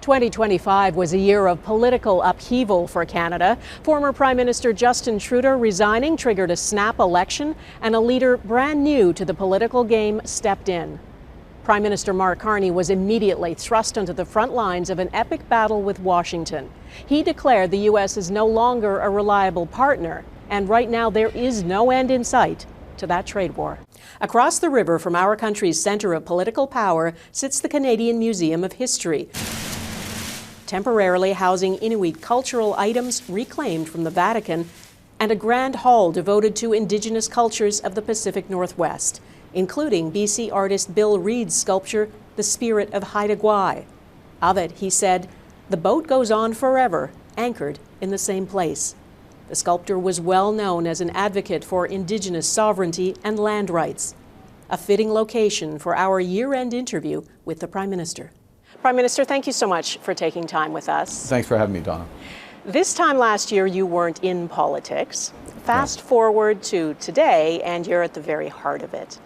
2025 was a year of political upheaval for Canada. Former Prime Minister Justin Trudeau resigning triggered a snap election, and a leader brand new to the political game stepped in. Prime Minister Mark Carney was immediately thrust onto the front lines of an epic battle with Washington. He declared the U.S. is no longer a reliable partner, and right now there is no end in sight to that trade war. Across the river from our country's centre of political power sits the Canadian Museum of History, temporarily housing Inuit cultural items reclaimed from the Vatican, and a grand hall devoted to Indigenous cultures of the Pacific Northwest, including BC artist Bill Reid's sculpture, The Spirit of Haida Gwaii. Of it, he said, "The boat goes on forever, anchored in the same place." The sculptor was well known as an advocate for Indigenous sovereignty and land rights. A fitting location for our year-end interview with the Prime Minister. Prime Minister, thank you so much for taking time with us. Thanks for having me, Dawna. This time last year, you weren't in politics. Fast forward to today, and you're at the very heart of it.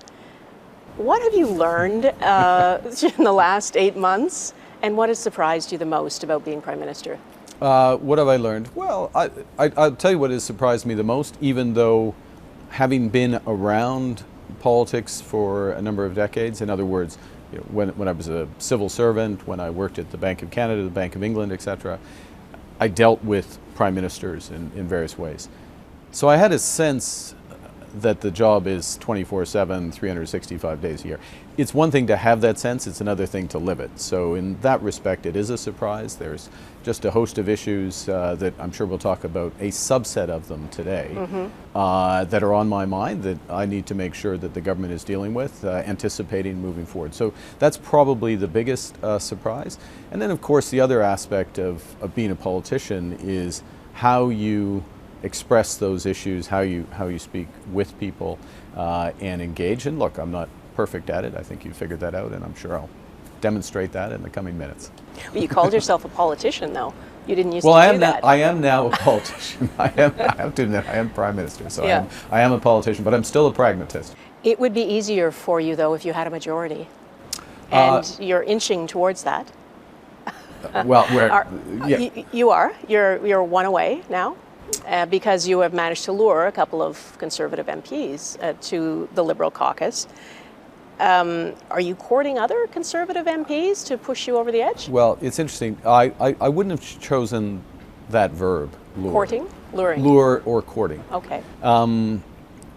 What have you learned in the last 8 months, and what has surprised you the most about being Prime Minister? What have I learned? Well, I'll tell you what has surprised me the most, even though having been around politics for a number of decades, in other words, you know, when I was a civil servant, when I worked at the Bank of Canada, the Bank of England, etc., I dealt with prime ministers in various ways. So I had a sense that the job is 24/7, 365 days a year. It's one thing to have that sense, it's another thing to live it. So in that respect, it is a surprise. There's just a host of issues that I'm sure we'll talk about, a subset of them today, that are on my mind that I need to make sure that the government is dealing with, anticipating moving forward. So that's probably the biggest surprise. And then of course the other aspect of being a politician is how you express those issues, how you speak with people and engage. And look, I'm not perfect at it. I think you figured that out, and I'm sure I'll demonstrate that in the coming minutes. Well, you called yourself a politician, though. You didn't used to do that. I am now a politician. I have to admit, I am Prime Minister, so yeah. I am a politician, but I'm still a pragmatist. It would be easier for you, though, if you had a majority. And you're inching towards that. Well, you are. You're one away now. Because you have managed to lure a couple of Conservative MPs to the Liberal caucus. Are you courting other Conservative MPs to push you over the edge? Well, it's interesting. I wouldn't have chosen that verb, lure. Courting? Luring? Lure or courting. Okay.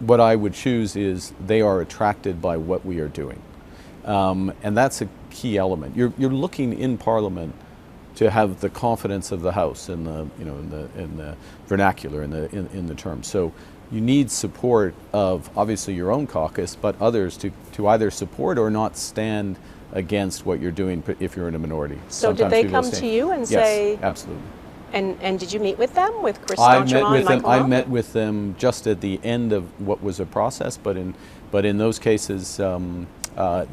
What I would choose is they are attracted by what we are doing. And that's a key element. You're looking in Parliament to have the confidence of the House in the vernacular, in the term. So you need support of obviously your own caucus, but others to either support or not stand against what you're doing if you're in a minority. So did they come to you and say? Yes, absolutely. And did you meet with them, with Chris Stanchemont and Michael I met with them just at the end of what was a process, but in those cases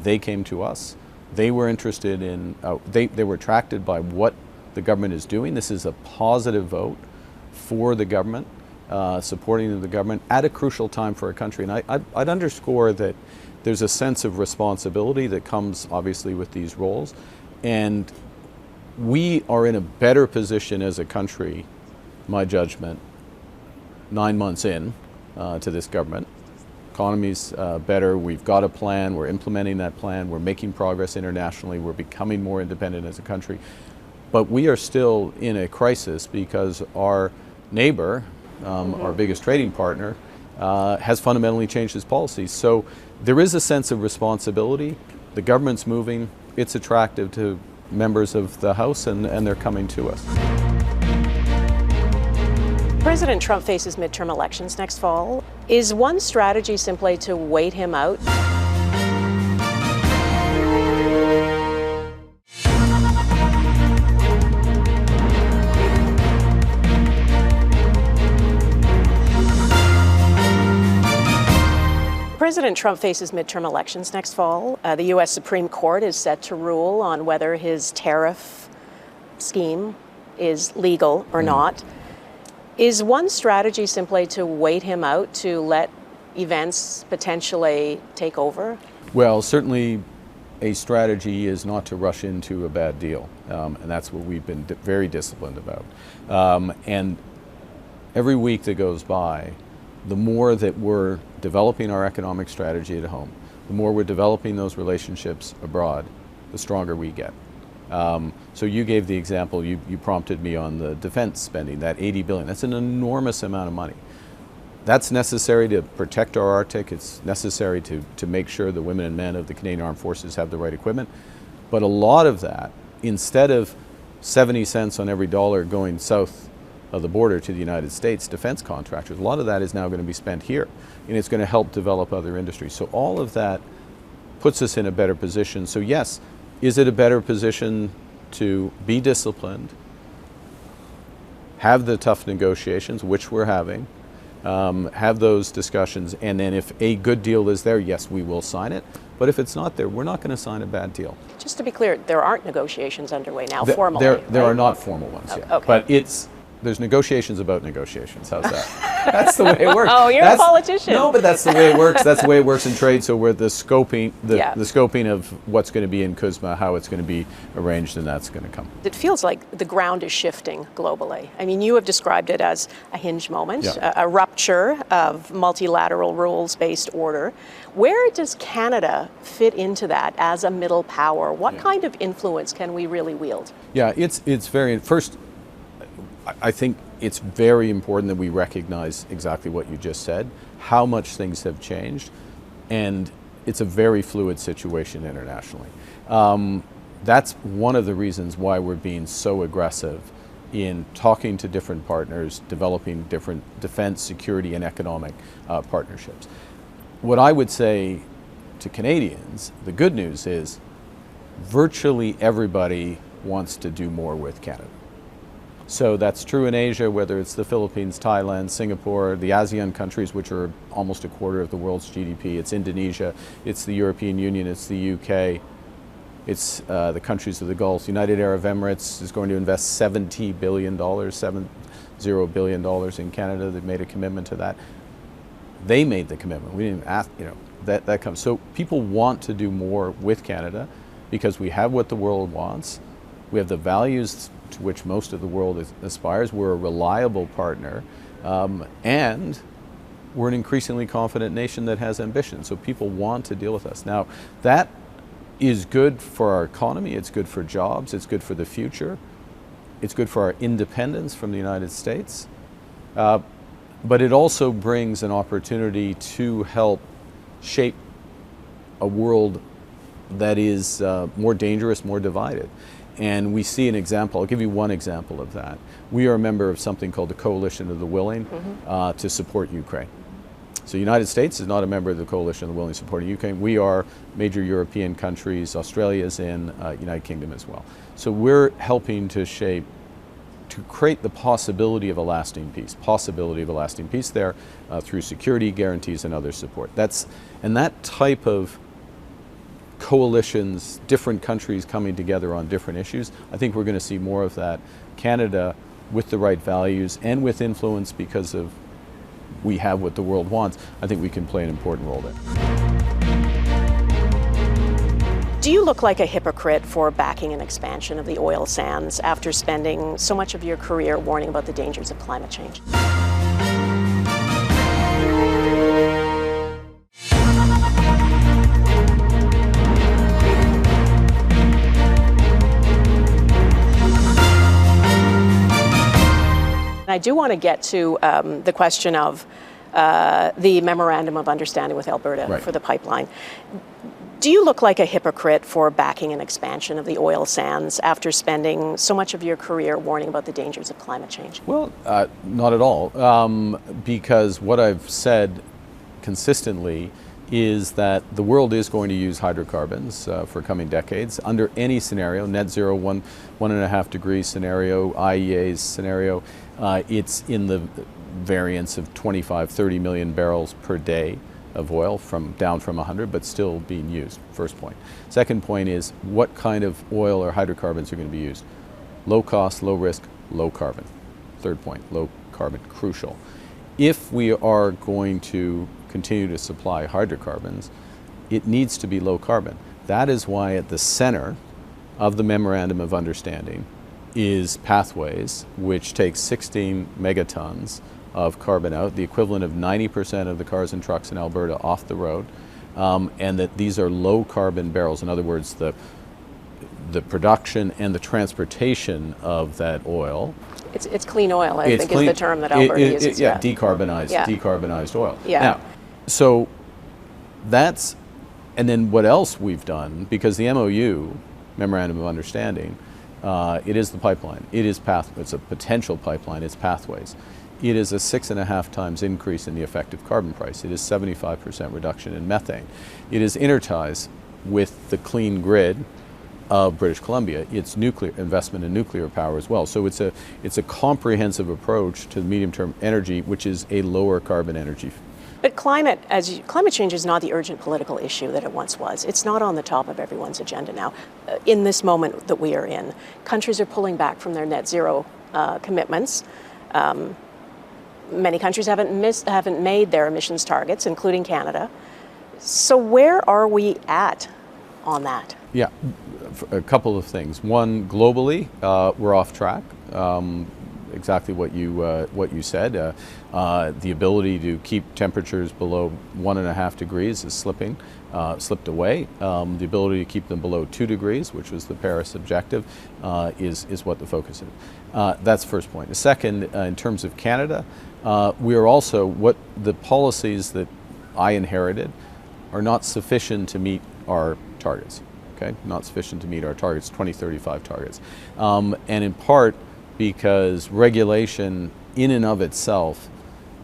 they came to us. They were interested in, they were attracted by what the government is doing. This is a positive vote for the government, supporting the government at a crucial time for our country. And I'd underscore that there's a sense of responsibility that comes obviously with these roles. And we are in a better position as a country, my judgment, 9 months in to this government. Economy's better, we've got a plan, we're implementing that plan, we're making progress internationally, we're becoming more independent as a country. But we are still in a crisis because our neighbor, our biggest trading partner, has fundamentally changed his policies. So there is a sense of responsibility. The government's moving, it's attractive to members of the House, and they're coming to us. President Trump faces midterm elections next fall. Is one strategy simply to wait him out? President Trump faces midterm elections next fall. The U.S. Supreme Court is set to rule on whether his tariff scheme is legal or not. Is one strategy simply to wait him out, to let events potentially take over? Well, certainly a strategy is not to rush into a bad deal, and that's what we've been very disciplined about. And every week that goes by, the more that we're developing our economic strategy at home, the more we're developing those relationships abroad, the stronger we get. So you gave the example, you prompted me on the defense spending, that $80 billion. That's an enormous amount of money. That's necessary to protect our Arctic. It's necessary to make sure the women and men of the Canadian Armed Forces have the right equipment. But a lot of that, instead of 70 cents on every dollar going south of the border to the United States defense contractors, a lot of that is now going to be spent here, and it's going to help develop other industries. So all of that puts us in a better position. So yes, is it a better position to be disciplined, have the tough negotiations, which we're having, have those discussions, and then if a good deal is there, yes, we will sign it. But if it's not there, we're not going to sign a bad deal. Just to be clear, there aren't negotiations underway now formally. There right? are not formal ones yet. Okay. But there's negotiations about negotiations. How's that? That's the way it works. Oh, you're a politician. No, but that's the way it works. That's the way it works in trade. So we're the scoping of what's going to be in CUSMA, how it's going to be arranged, and that's going to come. It feels like the ground is shifting globally. I mean, you have described it as a hinge moment, a rupture of multilateral rules-based order. Where does Canada fit into that as a middle power? What kind of influence can we really wield? Yeah, it's very, first, I think it's very important that we recognize exactly what you just said, how much things have changed, and it's a very fluid situation internationally. That's one of the reasons why we're being so aggressive in talking to different partners, developing different defense, security, and economic partnerships. What I would say to Canadians, the good news is virtually everybody wants to do more with Canada. So that's true in Asia, whether it's the Philippines, Thailand, Singapore, the ASEAN countries, which are almost a quarter of the world's GDP. It's Indonesia, it's the European Union, it's the UK, it's the countries of the Gulf. United Arab Emirates is going to invest $70 billion, $70 billion in Canada. They've made a commitment to that. They made the commitment. We didn't ask, that comes. So people want to do more with Canada because we have what the world wants. We have the values to which most of the world aspires. We're a reliable partner, and we're an increasingly confident nation that has ambition. So people want to deal with us. Now, that is good for our economy. It's good for jobs. It's good for the future. It's good for our independence from the United States. But it also brings an opportunity to help shape a world that is more dangerous, more divided. And we see an example. I'll give you one example of that. We are a member of something called the Coalition of the Willing to support Ukraine. So the United States is not a member of the Coalition of the Willing supporting Ukraine. We are major European countries. Australia is in, United Kingdom as well. So we're helping to shape, to create the possibility of a lasting peace there through security guarantees and other support. And that type of coalitions, different countries coming together on different issues, I think we're going to see more of that. Canada, with the right values and with influence because of we have what the world wants, I think we can play an important role there. Do you look like a hypocrite for backing an expansion of the oil sands after spending so much of your career warning about the dangers of climate change? I do want to get to the question of the Memorandum of Understanding with Alberta for the pipeline. Do you look like a hypocrite for backing an expansion of the oil sands after spending so much of your career warning about the dangers of climate change? Well, not at all, because what I've said consistently is that the world is going to use hydrocarbons for coming decades under any scenario, net zero, 1.5 degree scenario, IEA's scenario. It's in the variance of 25, 30 million barrels per day of oil, down from 100, but still being used, first point. Second point is what kind of oil or hydrocarbons are going to be used? Low cost, low risk, low carbon. Third point, low carbon, crucial. If we are going to continue to supply hydrocarbons, it needs to be low carbon. That is why at the center of the Memorandum of Understanding is Pathways, which takes 16 megatons of carbon out, the equivalent of 90% of the cars and trucks in Alberta off the road, and that these are low carbon barrels. In other words, the production and the transportation of that oil. It's clean oil, I think, is the term that Alberta uses. Yeah, decarbonized oil. Yeah. Now, so that's, and then what else we've done, because the MOU, Memorandum of Understanding, it is the pipeline. It's a potential pipeline. It's Pathways. It is a 6.5 times increase in the effective carbon price. It is 75% reduction in methane. It is interties with the clean grid of British Columbia. It's nuclear investment in nuclear power as well. So it's a comprehensive approach to medium-term energy, which is a lower carbon energy. But climate change is not the urgent political issue that it once was. It's not on the top of everyone's agenda now. In this moment that we are in, countries are pulling back from their net zero commitments. Many countries haven't made their emissions targets, including Canada. So where are we at on that? Yeah, a couple of things. One, globally, we're off track. Exactly what you said. The ability to keep temperatures below 1.5 degrees is slipped away. The ability to keep them below 2 degrees, which was the Paris objective, is what the focus is. That's the first point. The second, in terms of Canada, we are also, what the policies that I inherited are not sufficient to meet our targets. Okay, not sufficient to meet our targets, 2035 targets, and in part because regulation in and of itself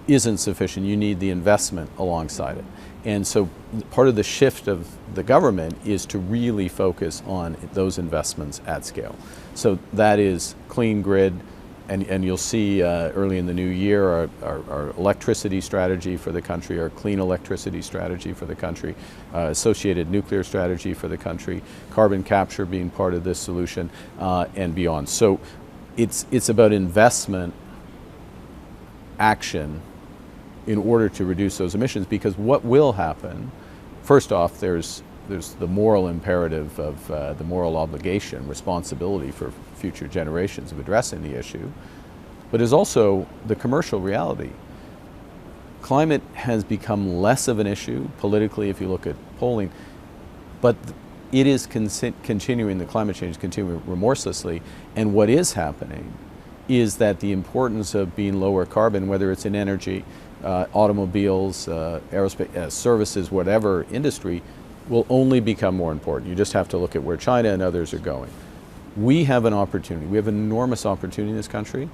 isn't sufficient. You need the investment alongside it. And so part of the shift of the government is to really focus on those investments at scale. So that is clean grid, and you'll see early in the new year our electricity strategy for the country, our clean electricity strategy for the country, associated nuclear strategy for the country, carbon capture being part of this solution, and beyond. So it's about investment action in order to reduce those emissions, because what will happen, first off, there's the moral imperative of the moral obligation, responsibility for future generations of addressing the issue, but there's also the commercial reality. Climate has become less of an issue politically if you look at polling, but it is continuing, the climate change is continuing remorselessly, and what is happening is that the importance of being lower carbon, whether it's in energy, automobiles, aerospace, services, whatever industry, will only become more important. You just have to look at where China and others are going. We have an opportunity, we have an enormous opportunity in this country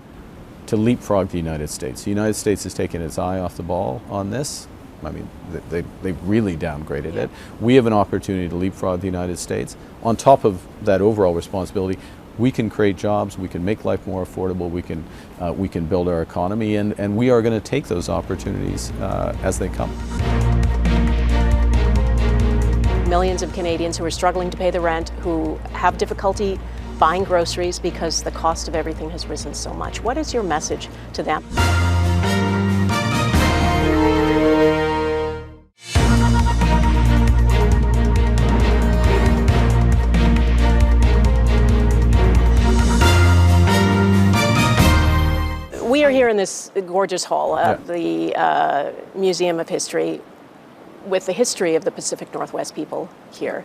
to leapfrog the United States. The United States has taken its eye off the ball on this. I mean, they've really downgraded it. We have an opportunity to leapfrog the United States. On top of that overall responsibility, we can create jobs, we can make life more affordable, we can build our economy, and we are going to take those opportunities as they come. Millions of Canadians who are struggling to pay the rent, who have difficulty buying groceries because the cost of everything has risen so much. What is your message to them? We are here in this gorgeous hall, the Museum of History, with the history of the Pacific Northwest people here.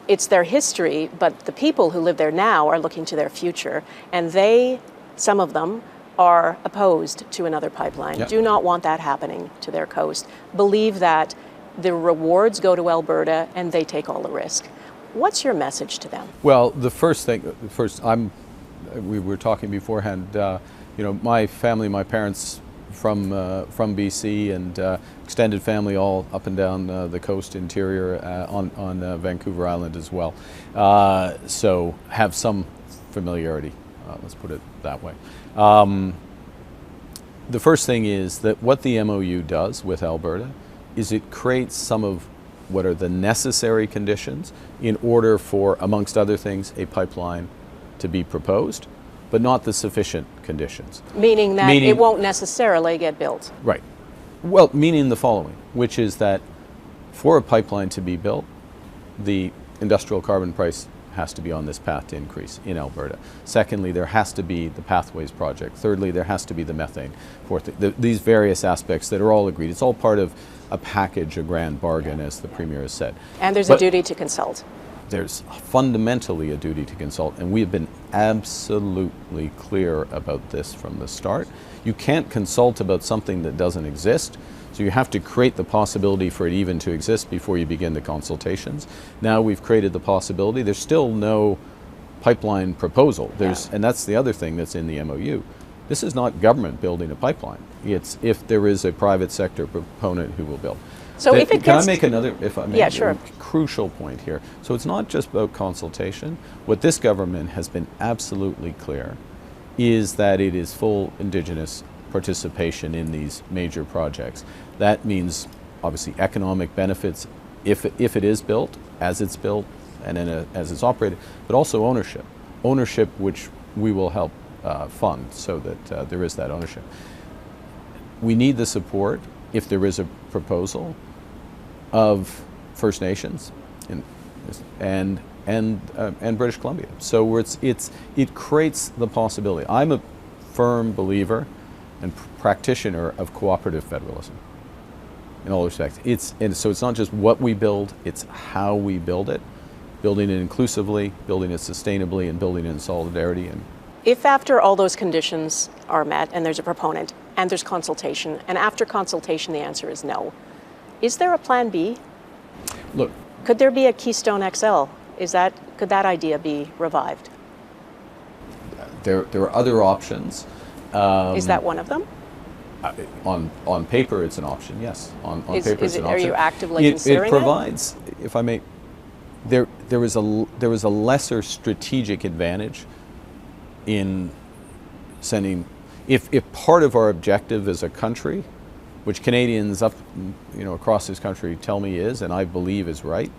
It's their history, but the people who live there now are looking to their future, and some of them, are opposed to another pipeline, do not want that happening to their coast, believe that the rewards go to Alberta and they take all the risk. What's your message to them? Well, the first thing, we were talking beforehand, my family, my parents from BC, and extended family all up and down the coast interior on Vancouver Island as well. So have some familiarity, let's put it that way. The first thing is that what the MOU does with Alberta is it creates some of what are the necessary conditions in order for, amongst other things, a pipeline to be proposed, but not the sufficient conditions. Meaning that it won't necessarily get built. Right. Well, meaning the following, which is that for a pipeline to be built, the industrial carbon price has to be on this path to increase in Alberta. Secondly, there has to be the Pathways project. Thirdly, there has to be the methane. Fourth, these various aspects that are all agreed. It's all part of a package, a grand bargain, as the Premier has said. And there's a duty to consult. There's fundamentally a duty to consult, and we have been absolutely clear about this from the start. You can't consult about something that doesn't exist. So you have to create the possibility for it even to exist before you begin the consultations. Now we've created the possibility. There's still no pipeline proposal. And that's the other thing that's in the MOU. This is not government building a pipeline. It's if there is a private sector proponent who will build. So if it Can I make another, if I may, yeah, sure. Crucial point here. So it's not just about consultation. What this government has been absolutely clear is that it is full Indigenous participation in these major projects. That means obviously economic benefits if it is built, as it's built, and as it's operated, but also ownership. Ownership which we will help fund so that there is that ownership. We need the support, if there is a proposal, of First Nations and British Columbia. So it creates the possibility. I'm a firm believer and practitioner of cooperative federalism in all respects. So it's not just what we build, it's how we build it, building it inclusively, building it sustainably, and building it in solidarity. And if after all those conditions are met and there's a proponent and there's consultation, and after consultation the answer is no, is there a plan B? Look, could there be a Keystone XL? Could that idea be revived? There are other options. Is that one of them? On paper, it's an option. Yes, on paper, it's an option. Are you actively considering it? It provides, if I may, there is a lesser strategic advantage in sending. If part of our objective as a country, which Canadians across this country tell me is, and I believe is right,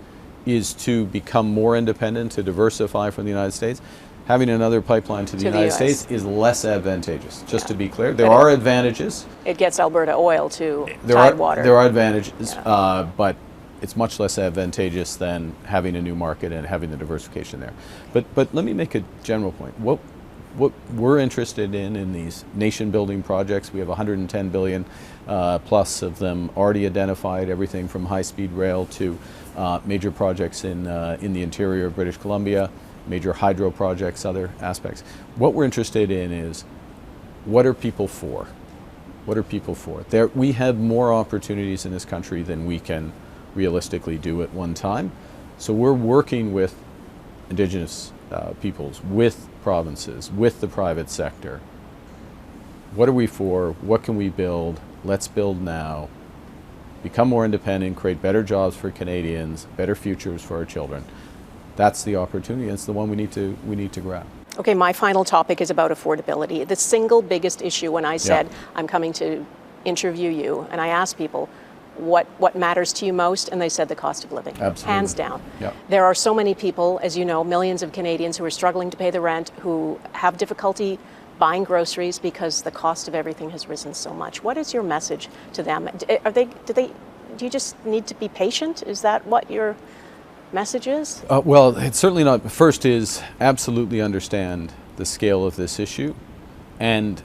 is to become more independent, to diversify from the United States. Having another pipeline to the United States is less advantageous, just to be clear. There are advantages. It gets Alberta oil to Tidewater. There are advantages, but it's much less advantageous than having a new market and having the diversification there. But let me make a general point. What we're interested in these nation-building projects, we have 110 billion plus of them already identified, everything from high-speed rail to major projects in the interior of British Columbia, major hydro projects, other aspects. What we're interested in is, what are people for? What are people for? We have more opportunities in this country than we can realistically do at one time. So we're working with Indigenous peoples, with provinces, with the private sector. What are we for? What can we build? Let's build now. Become more independent, create better jobs for Canadians, better futures for our children. That's the opportunity. It's the one we need to grab. Okay, my final topic is about affordability. The single biggest issue when I said I'm coming to interview you, and I asked people what matters to you most, and they said the cost of living. Absolutely. Hands down. Yep. There are so many people, as you know, millions of Canadians who are struggling to pay the rent, who have difficulty buying groceries because the cost of everything has risen so much. What is your message to them? Do you just need to be patient? Is that what your message is? Well, it's certainly not. First is absolutely understand the scale of this issue, and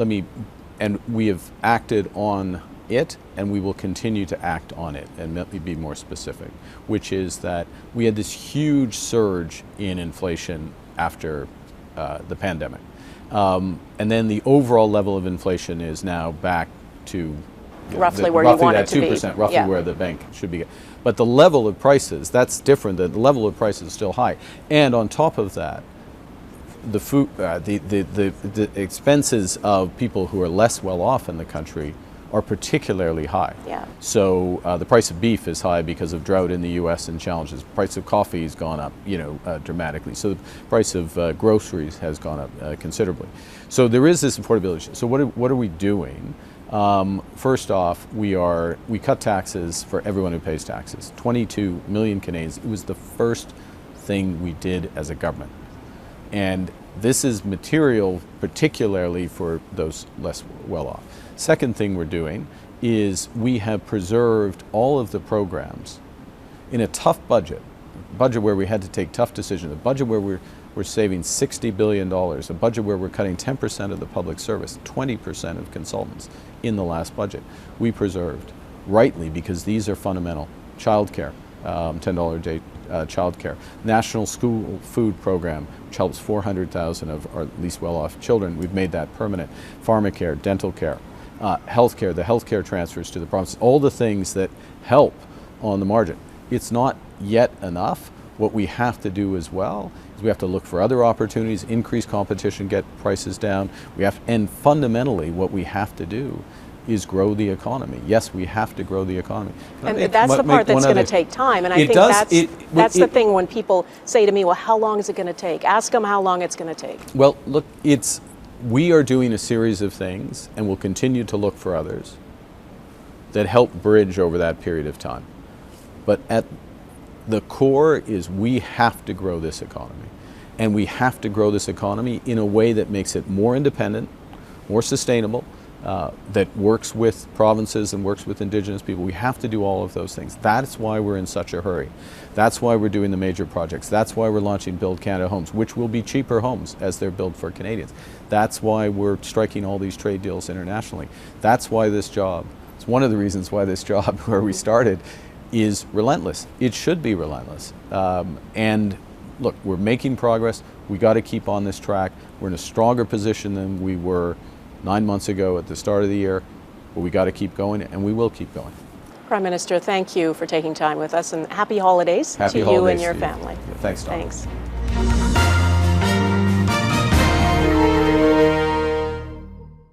we have acted on it, and we will continue to act on it. And let me be more specific, which is that we had this huge surge in inflation after the pandemic, and then the overall level of inflation is now back to roughly where you want it to be. Roughly that 2%, roughly where the bank should be. But the level of prices, that's different. The level of prices is still high. And on top of that, the food, the expenses of people who are less well off in the country are particularly high. Yeah. So the price of beef is high because of drought in the U.S. and challenges. The price of coffee has gone up, dramatically. So the price of groceries has gone up considerably. So there is this affordability. So what are we doing? First off, we cut taxes for everyone who pays taxes. 22 million Canadians. It was the first thing we did as a government. And this is material particularly for those less well off. Second thing we're doing is we have preserved all of the programs in a tough budget where we had to take tough decisions, a budget where we're saving $60 billion, a budget where we're cutting 10% of the public service, 20% of consultants in the last budget, we preserved, rightly, because these are fundamental. Childcare, $10 a day childcare. National School Food Program, which helps 400,000 of our least well-off children. We've made that permanent. Pharmacare, dental care, healthcare, the healthcare transfers to the provinces, all the things that help on the margin. It's not yet enough. What we have to do as well is we have to look for other opportunities, increase competition, get prices down. And fundamentally, what we have have to do is grow the economy. Yes, we have to grow the economy. And that's the part that's going to take time. And I think that's the thing when people say to me, well, how long is it going to take? Ask them how long it's going to take. Well, look, we are doing a series of things, and we'll continue to look for others that help bridge over that period of time. But at the core is we have to grow this economy. And we have to grow this economy in a way that makes it more independent, more sustainable, that works with provinces and works with Indigenous people. We have to do all of those things. That's why we're in such a hurry. That's why we're doing the major projects. That's why we're launching Build Canada Homes, which will be cheaper homes as they're built for Canadians. That's why we're striking all these trade deals internationally. That's why this job, it's one of the reasons why this job where we started is relentless. It should be relentless. And look, we're making progress. We got to keep on this track. We're in a stronger position than we were 9 months ago at the start of the year, but we got to keep going, and we will keep going. Prime Minister, thank you for taking time with us, and happy holidays to you and your family. Yeah, thanks, Dawna. Thanks.